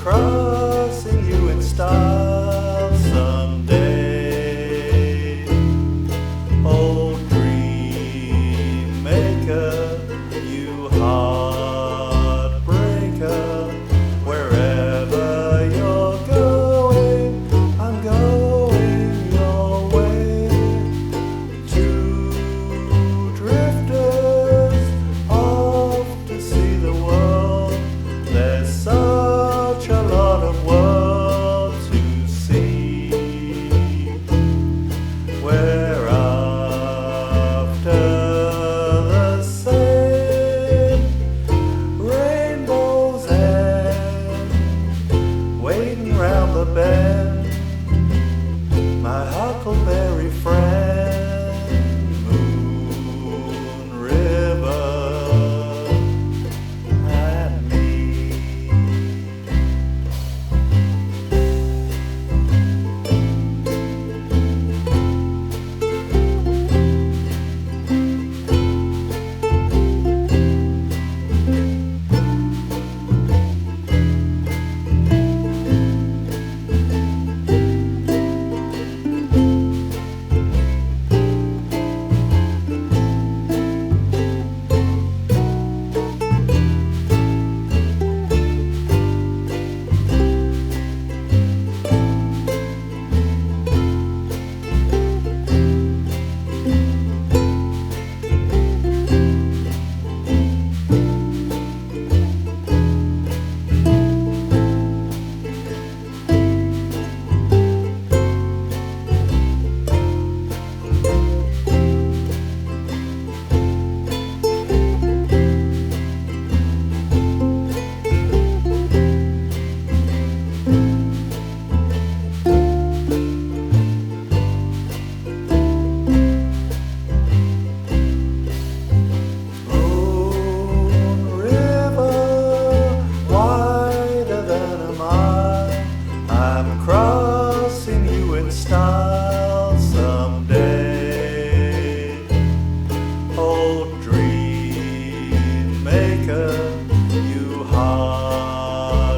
crossing you in style someday. Old dream maker, you heartbreaker, wherever you're going, I'm going your way. Two drifters off to see the world. There's such a lot of world to see. We're after the same rainbow's end, waiting round the bend. My huckleberry friend, moon, river, and me. I'm crossing you in style someday. Old dream maker, you heartbreaker,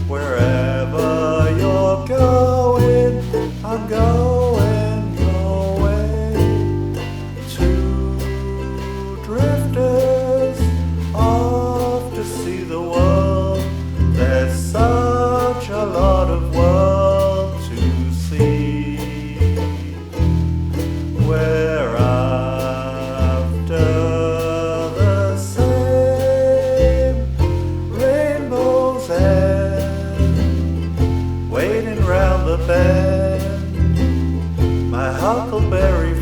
wherever you're going, I'm going your way. Two drifters off to see the world. There's such a lot of world to see. We're after the same rainbow's end, waiting round the bend. My huckleberry